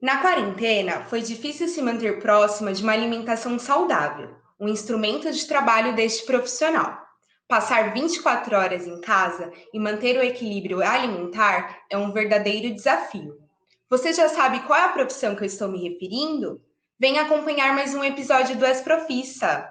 Na quarentena, foi difícil se manter próxima de uma alimentação saudável, um instrumento de trabalho deste profissional. Passar 24 horas em casa e manter o equilíbrio alimentar é um verdadeiro desafio. Você já sabe qual é a profissão que eu estou me referindo? Venha acompanhar mais um episódio do Ex-Profissa.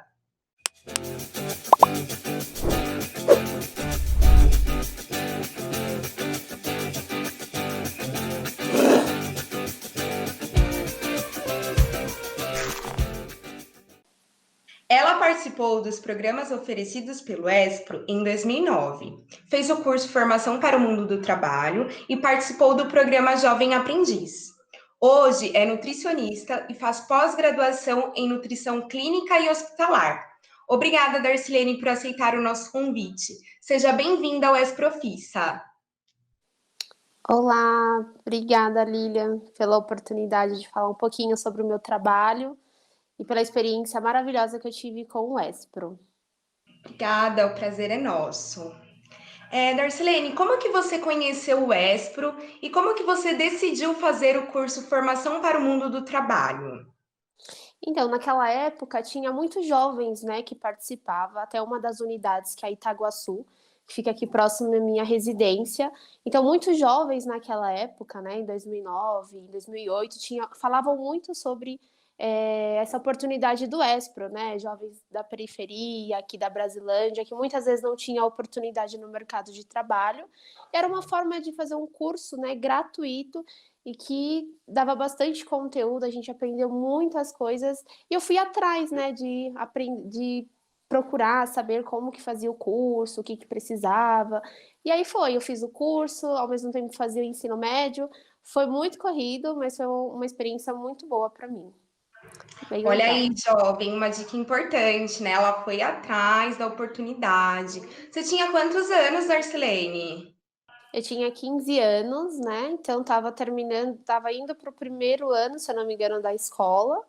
Ela participou dos programas oferecidos pelo Espro em 2009, fez o curso Formação para o Mundo do Trabalho e participou do programa Jovem Aprendiz. Hoje é nutricionista e faz pós-graduação em nutrição clínica e hospitalar. Obrigada, Darcilene, por aceitar o nosso convite. Seja bem-vinda ao Esprofissa. Olá, obrigada, Lilian, pela oportunidade de falar um pouquinho sobre o meu trabalho e pela experiência maravilhosa que eu tive com o Espro. Obrigada, o prazer é nosso. Darcilene, como que você conheceu o Espro e como que você decidiu fazer o curso Formação para o Mundo do Trabalho? Então, naquela época, tinha muitos jovens, né, que participavam, até uma das unidades, que é a Itaguaçu, que fica aqui próximo da minha residência. Então, muitos jovens naquela época, né, em 2009, em 2008, falavam muito sobre essa oportunidade do Espro, né, jovens da periferia, aqui da Brasilândia, que muitas vezes não tinham oportunidade no mercado de trabalho. Era uma forma de fazer um curso, né, gratuito, e que dava bastante conteúdo, a gente aprendeu muitas coisas, e eu fui atrás, né, de procurar saber como que fazia o curso, o que precisava, e aí eu fiz o curso, ao mesmo tempo fazia o ensino médio, foi muito corrido, mas foi uma experiência muito boa para mim, bem Olha aí, legal. jovem, uma dica importante, né? Ela foi atrás da oportunidade. Você tinha quantos anos, Darcilene? Eu tinha 15 anos, né, então estava indo para o primeiro ano, se eu não me engano, da escola.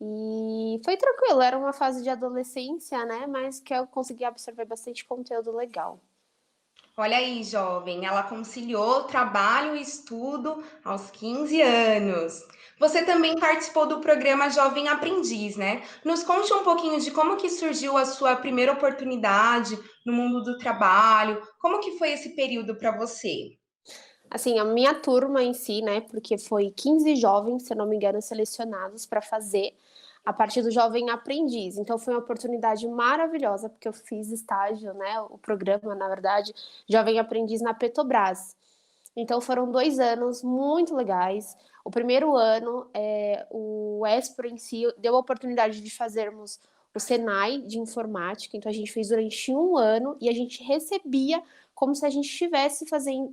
E foi tranquilo, era uma fase de adolescência, né? Mas que eu consegui absorver bastante conteúdo legal. Olha aí, jovem, ela conciliou trabalho e estudo aos 15 anos. Você também participou do programa Jovem Aprendiz, né? Nos conte um pouquinho de como que surgiu a sua primeira oportunidade no mundo do trabalho, como que foi esse período para você? Assim, a minha turma em si, né? Porque foi 15 jovens, se eu não me engano, selecionados para fazer a partir do Jovem Aprendiz. Então foi uma oportunidade maravilhosa, porque eu fiz estágio, né? O programa, na verdade, Jovem Aprendiz na Petrobras. Então foram 2 anos muito legais. O primeiro ano, o Espro em si deu a oportunidade de fazermos o Senai de informática, então a gente fez durante um ano e a gente recebia como se a gente estivesse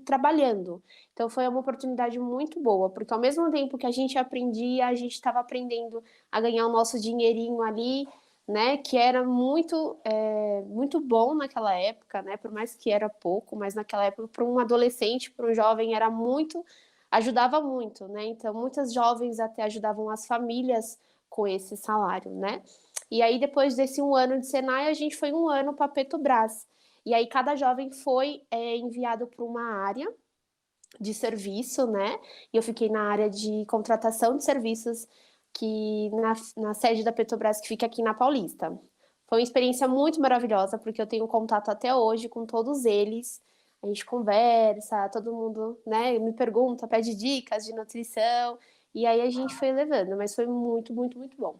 trabalhando. Então foi uma oportunidade muito boa, porque ao mesmo tempo que a gente aprendia, a gente estava aprendendo a ganhar o nosso dinheirinho ali, né, que era muito bom naquela época, né, por mais que era pouco, mas naquela época para um adolescente, para um jovem era muito, ajudava muito, né, então muitas jovens até ajudavam as famílias com esse salário, né, e aí depois desse um ano de Senai, a gente foi um ano para Petrobras, e aí cada jovem foi enviado para uma área de serviço, né? E eu fiquei na área de contratação de serviços que na sede da Petrobras que fica aqui na Paulista. Foi uma experiência muito maravilhosa, porque eu tenho contato até hoje com todos eles. A gente conversa, todo mundo, né, me pergunta, pede dicas de nutrição, e aí a gente foi levando, mas foi muito, muito, muito bom.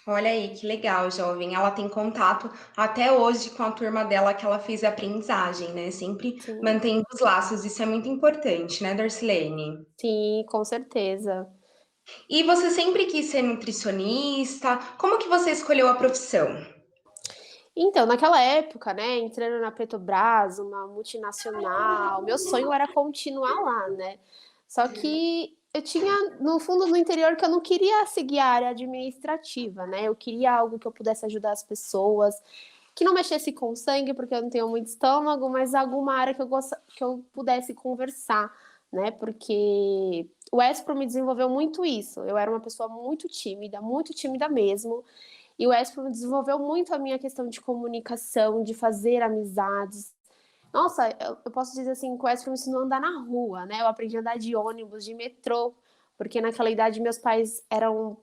Olha aí, que legal, jovem. Ela tem contato até hoje com a turma dela que ela fez a aprendizagem, né? Sempre Sim, mantendo os laços. Isso é muito importante, né, Darcilene? sim, com certeza. E você sempre quis ser nutricionista? Como que você escolheu a profissão? Então, naquela época, né, entrando na Petrobras, uma multinacional, meu sonho era continuar lá, né? Só que eu tinha, no fundo, no interior, que eu não queria seguir a área administrativa, né? Eu queria algo que eu pudesse ajudar as pessoas, que não mexesse com sangue, porque eu não tenho muito estômago, mas alguma área que eu pudesse conversar, né? Porque o Espro me desenvolveu muito isso. Eu era uma pessoa muito tímida mesmo. E o Espro desenvolveu muito a minha questão de comunicação, de fazer amizades. Nossa, eu posso dizer assim que o Espro me ensinou a andar na rua, né? Eu aprendi a andar de ônibus, de metrô, porque naquela idade meus pais eram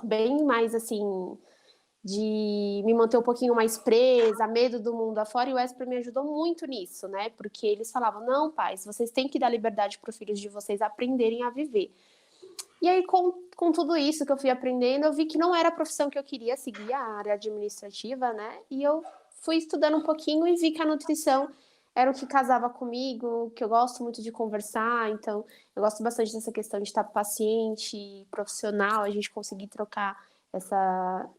bem mais, assim, de me manter um pouquinho mais presa, medo do mundo afora, e o ESPRO me ajudou muito nisso, né, porque eles falavam: "Não, pais, vocês têm que dar liberdade para os filhos de vocês aprenderem a viver". E aí, com tudo isso que eu fui aprendendo, eu vi que não era a profissão que eu queria seguir, a área administrativa, né? E eu fui estudando um pouquinho e vi que a nutrição era o que casava comigo, que eu gosto muito de conversar, então eu gosto bastante dessa questão de estar paciente, profissional, a gente conseguir trocar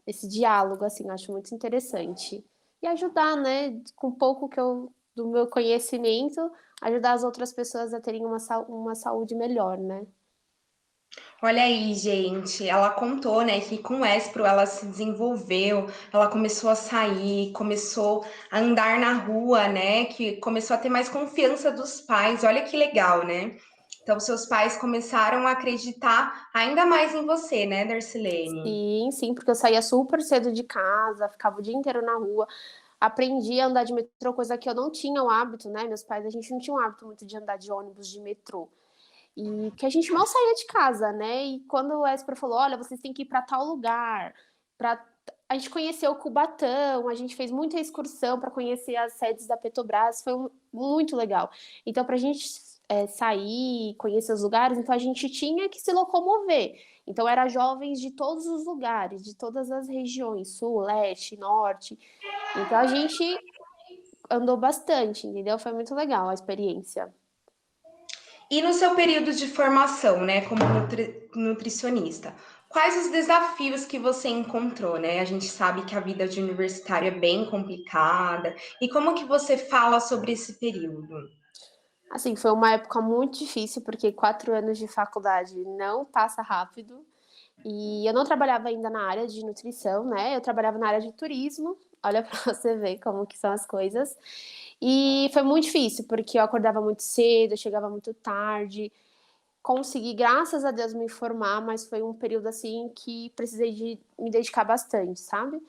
esse diálogo, assim, eu acho muito interessante. E ajudar, né, com pouco do meu conhecimento, ajudar as outras pessoas a terem uma saúde melhor, né? Olha aí, gente, ela contou, né, que com o Espro ela se desenvolveu, ela começou a sair, começou a andar na rua, né, que começou a ter mais confiança dos pais. Olha que legal, né? Então, seus pais começaram a acreditar ainda mais em você, né, Darcilene? Sim, sim, porque eu saía super cedo de casa, ficava o dia inteiro na rua, aprendi a andar de metrô, coisa que eu não tinha o hábito, né? Meus pais, a gente não tinha o hábito muito de andar de ônibus, de metrô. E que a gente mal saía de casa, né? E quando o Esper falou: olha, vocês têm que ir para tal lugar, para a gente conheceu o Cubatão, a gente fez muita excursão para conhecer as sedes da Petrobras, foi muito legal. Então, para a gente sair, conhecer os lugares, então a gente tinha que se locomover. Então, era jovens de todos os lugares, de todas as regiões, sul, leste, norte. Então, a gente andou bastante, entendeu? Foi muito legal a experiência. E no seu período de formação, né, como nutricionista, quais os desafios que você encontrou, né? A gente sabe que a vida de universitário é bem complicada. E como que você fala sobre esse período? Assim, foi uma época muito difícil, porque 4 anos de faculdade não passa rápido. E eu não trabalhava ainda na área de nutrição, né? Eu trabalhava na área de turismo. Olha para você ver como que são as coisas. E foi muito difícil, porque eu acordava muito cedo, eu chegava muito tarde. Consegui, graças a Deus, me formar, mas foi um período assim que precisei de me dedicar bastante, sabe?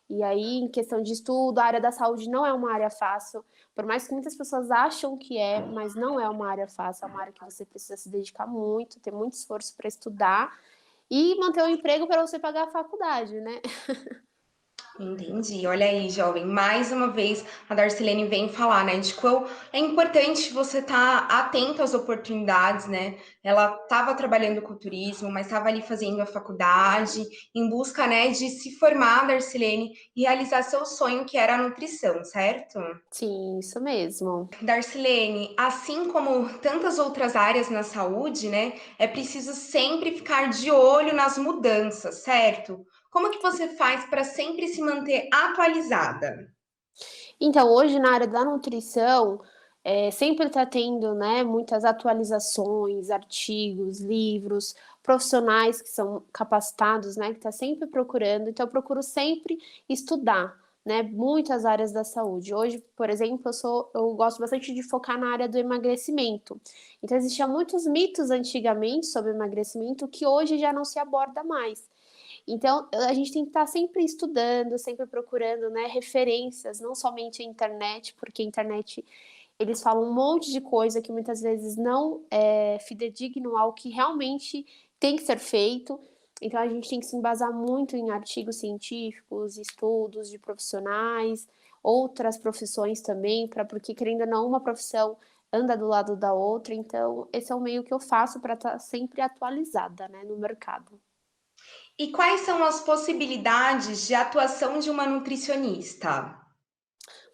E aí, em questão de estudo, a área da saúde não é uma área fácil, por mais que muitas pessoas acham que é, mas não é uma área fácil, é uma área que você precisa se dedicar muito, ter muito esforço para estudar e manter o emprego para você pagar a faculdade, né? Entendi. Olha aí, jovem. Mais uma vez, a Darcilene vem falar, né, de qual é importante você estar atento às oportunidades, né? Ela estava trabalhando com turismo, mas estava ali fazendo a faculdade, em busca, né, de se formar, Darcilene, e realizar seu sonho, que era a nutrição, certo? Sim, isso mesmo. Darcilene, assim como tantas outras áreas na saúde, né, é preciso sempre ficar de olho nas mudanças, certo? Como que você faz para sempre se manter atualizada? Então, hoje na área da nutrição, sempre está tendo, né, muitas atualizações, artigos, livros, profissionais que são capacitados, né, que está sempre procurando. Então, eu procuro sempre estudar, né, muitas áreas da saúde. Hoje, por exemplo, eu gosto bastante de focar na área do emagrecimento. Então, existiam muitos mitos antigamente sobre emagrecimento que hoje já não se aborda mais. Então, a gente tem que estar sempre estudando, sempre procurando, né, referências, não somente a internet, porque a internet eles falam um monte de coisa que muitas vezes não é fidedigno ao que realmente tem que ser feito. Então, a gente tem que se embasar muito em artigos científicos, estudos de profissionais, outras profissões também, porque querendo ou não, uma profissão anda do lado da outra. Então, esse é o meio que eu faço para estar sempre atualizada, né, no mercado. E quais são as possibilidades de atuação de uma nutricionista?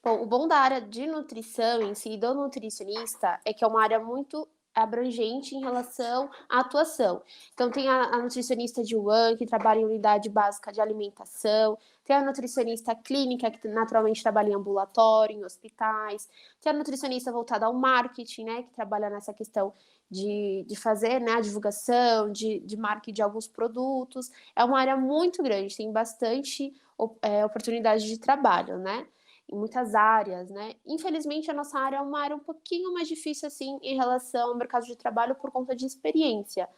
Bom, o bom da área de nutrição em si, do nutricionista, é que é uma área muito abrangente em relação à atuação. Então, tem a nutricionista de One, que trabalha em unidade básica de alimentação, tem a nutricionista clínica, que naturalmente trabalha em ambulatório, em hospitais, tem a nutricionista voltada ao marketing, né, que trabalha nessa questão de fazer, né, a divulgação, de marketing de alguns produtos. É uma área muito grande, tem bastante oportunidade de trabalho, né? Em muitas áreas, né? Infelizmente, a nossa área é uma área um pouquinho mais difícil, assim, em relação ao mercado de trabalho por conta de experiência,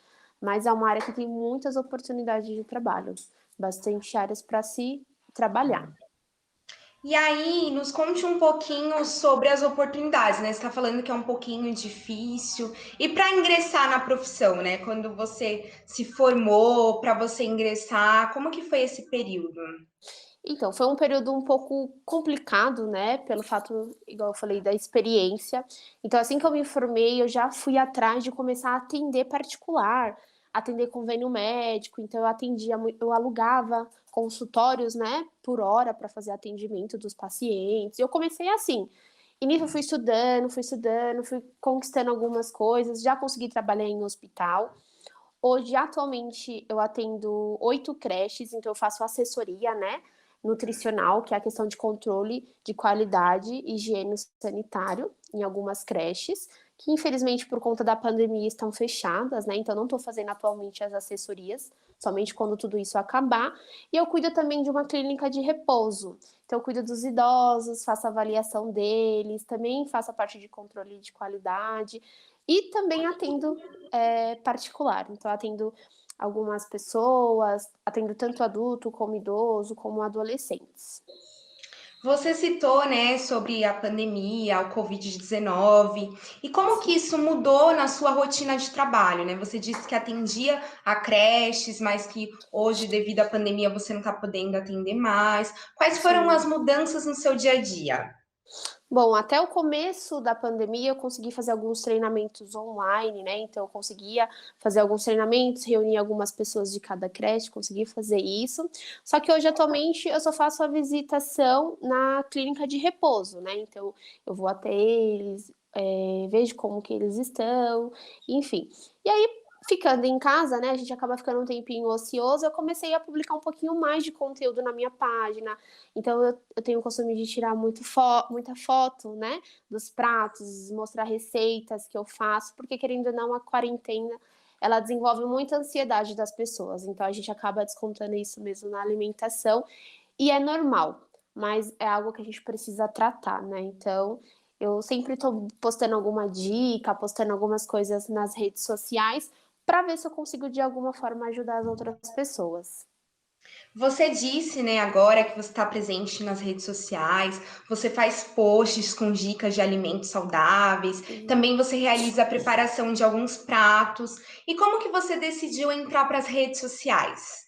mas é uma área que tem muitas oportunidades de trabalho, bastante áreas para se trabalhar. E aí, nos conte um pouquinho sobre as oportunidades, né? Você está falando que é um pouquinho difícil. E para ingressar na profissão, né? Quando você se formou, para você ingressar, como que foi esse período? Então, foi um período um pouco complicado, né, pelo fato, igual eu falei, da experiência. Então, assim que eu me formei, eu já fui atrás de começar a atender particular, atender convênio médico, então eu alugava consultórios, né, por hora para fazer atendimento dos pacientes. E eu comecei assim. E nisso eu fui estudando, fui conquistando algumas coisas, já consegui trabalhar em hospital. Hoje, atualmente, eu atendo 8 creches, então eu faço assessoria, né, nutricional, que é a questão de controle de qualidade, higiene sanitário em algumas creches, que infelizmente por conta da pandemia estão fechadas, né, então não estou fazendo atualmente as assessorias, somente quando tudo isso acabar. E eu cuido também de uma clínica de repouso, então eu cuido dos idosos, faço avaliação deles, também faço a parte de controle de qualidade e também atendo particular. Então, atendo algumas pessoas, atendo tanto adulto como idoso, como adolescentes. Você citou, né, sobre a pandemia, o Covid-19, e como que isso mudou na sua rotina de trabalho, né? Você disse que atendia a creches, mas que hoje, devido à pandemia, você não está podendo atender mais. Quais foram as Sim. mudanças no seu dia a dia? Bom, até o começo da pandemia eu consegui fazer alguns treinamentos online, né? Então eu conseguia fazer alguns treinamentos, reunir algumas pessoas de cada creche, consegui fazer isso. Só que hoje, atualmente, eu só faço a visitação na clínica de repouso, né? Então eu vou até eles, vejo como que eles estão, enfim. E aí, ficando em casa, né? A gente acaba ficando um tempinho ocioso. Eu comecei a publicar um pouquinho mais de conteúdo na minha página, então eu tenho o costume de tirar muita foto, né, dos pratos, mostrar receitas que eu faço, porque querendo ou não, a quarentena ela desenvolve muita ansiedade das pessoas. Então a gente acaba descontando isso mesmo na alimentação e é normal, mas é algo que a gente precisa tratar, né? Então eu sempre estou postando alguma dica, postando algumas coisas nas redes sociais para ver se eu consigo de alguma forma ajudar as outras pessoas. Você disse, né, agora que você está presente nas redes sociais, você faz posts com dicas de alimentos saudáveis, Sim. também você realiza a preparação de alguns pratos. E como que você decidiu entrar para as redes sociais?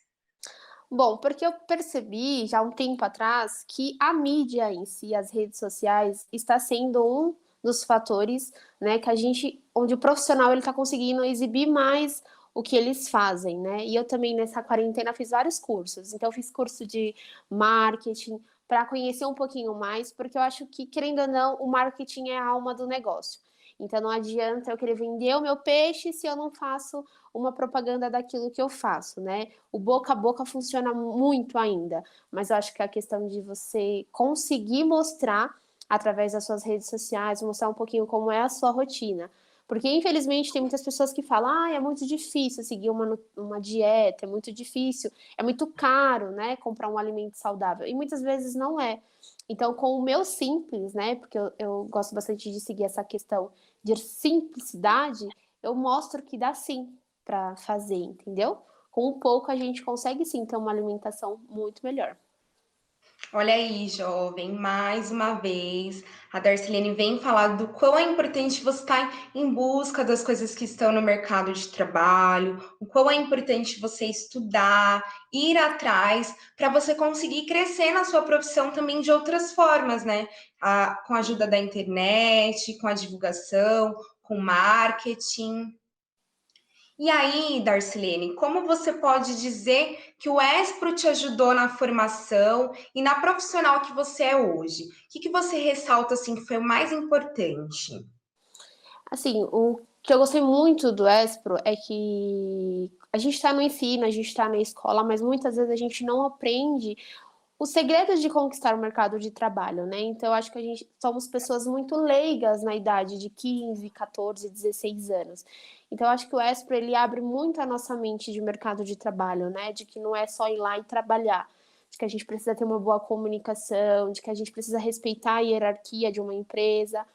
Bom, porque eu percebi já há um tempo atrás que a mídia em si, as redes sociais, está sendo um dos fatores, né, que a gente, onde o profissional ele está conseguindo exibir mais o que eles fazem, né? E eu também nessa quarentena fiz vários cursos. Então eu fiz curso de marketing para conhecer um pouquinho mais, porque eu acho que, querendo ou não, o marketing é a alma do negócio. Então não adianta eu querer vender o meu peixe se eu não faço uma propaganda daquilo que eu faço, né? O boca a boca funciona muito ainda, mas eu acho que a questão de você conseguir mostrar através das suas redes sociais, mostrar um pouquinho como é a sua rotina. Porque, infelizmente, tem muitas pessoas que falam, é muito difícil seguir uma dieta, é muito difícil, é muito caro, né, comprar um alimento saudável. E muitas vezes não é. Então, com o meu simples, né, porque eu gosto bastante de seguir essa questão de simplicidade, eu mostro que dá sim para fazer, entendeu? Com um pouco a gente consegue sim ter uma alimentação muito melhor. Olha aí, jovem, mais uma vez, a Darcilene vem falar do quão é importante você estar em busca das coisas que estão no mercado de trabalho, o quão é importante você estudar, ir atrás, para você conseguir crescer na sua profissão também de outras formas, né? Com a ajuda da internet, com a divulgação, com marketing. E aí, Darcilene, como você pode dizer que o Espro te ajudou na formação e na profissional que você é hoje? O que você ressalta assim que foi o mais importante? Assim, o que eu gostei muito do Espro é que a gente está no ensino, a gente está na escola, mas muitas vezes a gente não aprende os segredos de conquistar o mercado de trabalho, né? Então, eu acho que a gente somos pessoas muito leigas na idade de 15, 14, 16 anos. Então, eu acho que o Espro ele abre muito a nossa mente de mercado de trabalho, né? De que não é só ir lá e trabalhar, de que a gente precisa ter uma boa comunicação, de que a gente precisa respeitar a hierarquia de uma empresa.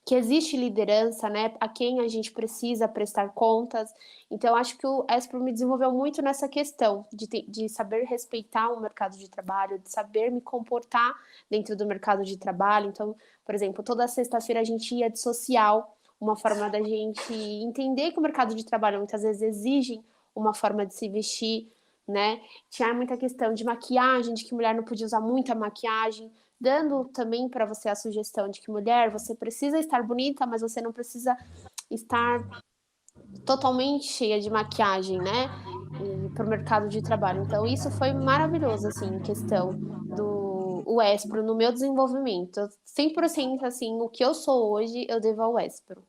que existe liderança, né, a quem a gente precisa prestar contas. Então, acho que o Espro me desenvolveu muito nessa questão de saber respeitar o mercado de trabalho, de saber me comportar dentro do mercado de trabalho. Então, por exemplo, toda sexta-feira a gente ia de social, uma forma da gente entender que o mercado de trabalho muitas vezes exige uma forma de se vestir, né? Tinha muita questão de maquiagem, de que mulher não podia usar muita maquiagem, dando também para você a sugestão de que mulher, você precisa estar bonita, mas você não precisa estar totalmente cheia de maquiagem, né? Para o mercado de trabalho. Então, isso foi maravilhoso, assim, em questão do o Espro no meu desenvolvimento. 100% assim, o que eu sou hoje, eu devo ao Espro.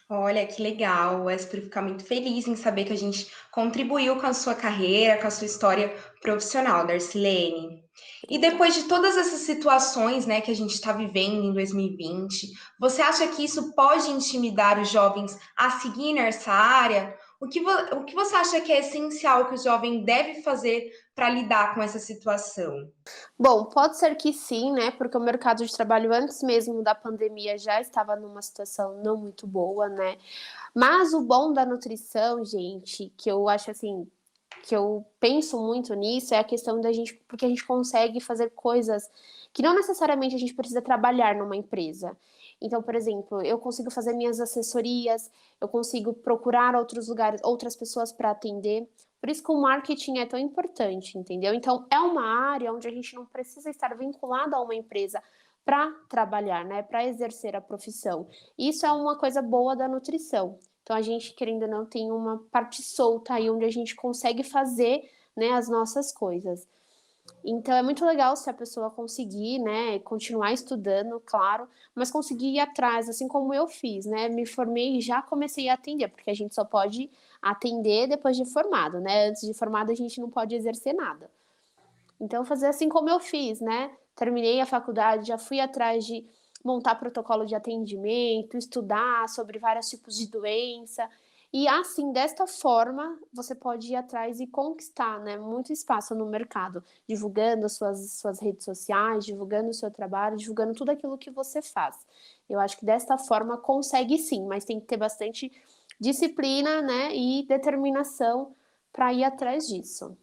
Olha, que legal. O Espero ficar muito feliz em saber que a gente contribuiu com a sua carreira, com a sua história profissional, Darcilene. E depois de todas essas situações, né, que a gente está vivendo em 2020, você acha que isso pode intimidar os jovens a seguir nessa área? O que você acha que é essencial que o jovem deve fazer para lidar com essa situação? Bom, pode ser que sim, né? Porque o mercado de trabalho antes mesmo da pandemia já estava numa situação não muito boa, né? Mas o bom da nutrição, gente, que eu acho assim, que eu penso muito nisso, é a questão da gente, porque a gente consegue fazer coisas que não necessariamente a gente precisa trabalhar numa empresa. Então, por exemplo, eu consigo fazer minhas assessorias, eu consigo procurar outros lugares, outras pessoas para atender. Por isso que o marketing é tão importante, entendeu? Então, é uma área onde a gente não precisa estar vinculado a uma empresa para trabalhar, né? Para exercer a profissão. Isso é uma coisa boa da nutrição. Então, a gente, querendo ou não, tem uma parte solta aí onde a gente consegue fazer, né, as nossas coisas. Então, é muito legal se a pessoa conseguir, né, continuar estudando, claro, mas conseguir ir atrás, assim como eu fiz, né? Me formei e já comecei a atender, porque a gente só pode atender depois de formado, né? Antes de formado, a gente não pode exercer nada. Então, fazer assim como eu fiz, né? Terminei a faculdade, já fui atrás de montar protocolo de atendimento, estudar sobre vários tipos de doença. E assim, desta forma, você pode ir atrás e conquistar, né, muito espaço no mercado, divulgando suas redes sociais, divulgando o seu trabalho, divulgando tudo aquilo que você faz. Eu acho que desta forma consegue sim, mas tem que ter bastante disciplina, né, e determinação para ir atrás disso.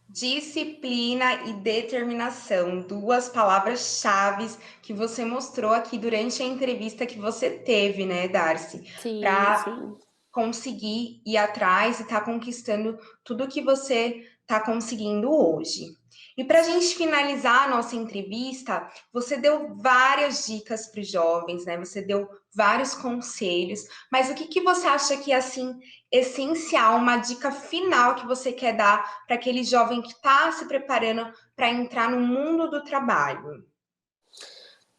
Disciplina e determinação, duas palavras-chave que você mostrou aqui durante a entrevista que você teve, né, Darcy? Sim, Para sim. conseguir ir atrás e estar conquistando tudo que você está conseguindo hoje. E para a gente finalizar a nossa entrevista, você deu várias dicas para os jovens, né? Você deu vários conselhos, mas o que, que você acha que é assim essencial, uma dica final que você quer dar para aquele jovem que está se preparando para entrar no mundo do trabalho?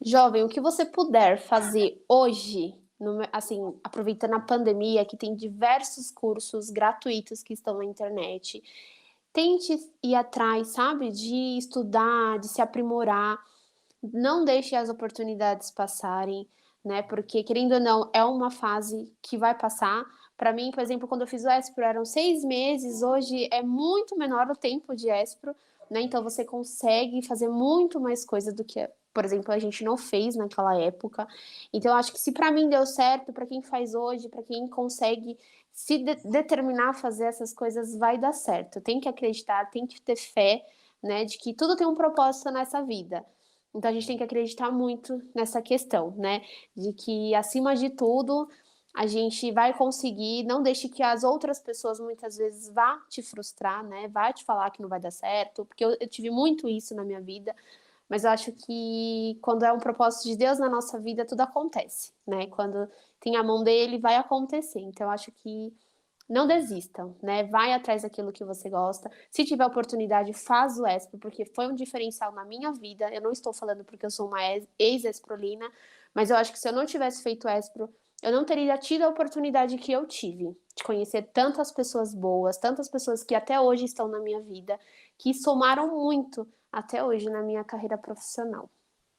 Jovem, o que você puder fazer hoje, assim, aproveitando a pandemia, que tem diversos cursos gratuitos que estão na internet, tente ir atrás, sabe, de estudar, de se aprimorar, não deixe as oportunidades passarem, né? Porque, querendo ou não, é uma fase que vai passar. Para mim, por exemplo, quando eu fiz o Espro, eram 6 meses, hoje é muito menor o tempo de Espro, né? Então você consegue fazer muito mais coisa do que, por exemplo, a gente não fez naquela época. Então, eu acho que se para mim deu certo, para quem faz hoje, para quem consegue se determinar a fazer essas coisas, vai dar certo. Tem que acreditar, tem que ter fé, né? De que tudo tem um propósito nessa vida. Então a gente tem que acreditar muito nessa questão, né? De que, acima de tudo, a gente vai conseguir, não deixe que as outras pessoas muitas vezes vá te frustrar, né? Vai te falar que não vai dar certo, porque eu tive muito isso na minha vida, mas eu acho que quando é um propósito de Deus na nossa vida, tudo acontece, né? Quando tem a mão dele, vai acontecer. Então eu acho que não desistam, né? Vai atrás daquilo que você gosta. Se tiver oportunidade, faz o Espro, porque foi um diferencial na minha vida. Eu não estou falando porque eu sou uma ex-esprolina, mas eu acho que se eu não tivesse feito Espro, eu não teria tido a oportunidade que eu tive de conhecer tantas pessoas boas, tantas pessoas que até hoje estão na minha vida, que somaram muito até hoje na minha carreira profissional.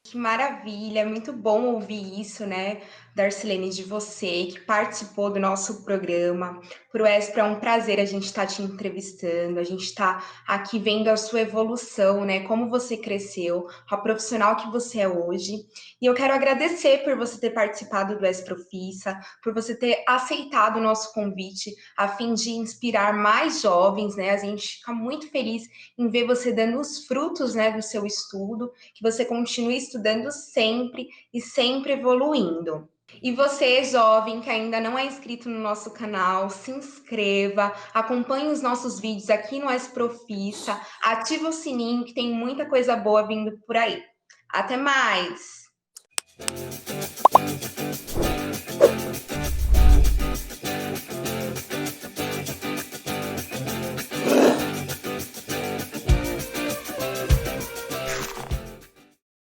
Que maravilha, é muito bom ouvir isso, né? Darcilene, de você que participou do nosso programa. Para o Espro é um prazer a gente estar te entrevistando, a gente está aqui vendo a sua evolução, né? Como você cresceu, a profissional que você é hoje. E eu quero agradecer por você ter participado do Esprofissa, por você ter aceitado o nosso convite a fim de inspirar mais jovens, né? A gente fica muito feliz em ver você dando os frutos, né, do seu estudo, que você continue estudando sempre e sempre evoluindo. E você, jovem, que ainda não é inscrito no nosso canal, se inscreva, acompanhe os nossos vídeos aqui no Esprofissa, ativa o sininho que tem muita coisa boa vindo por aí. Até mais!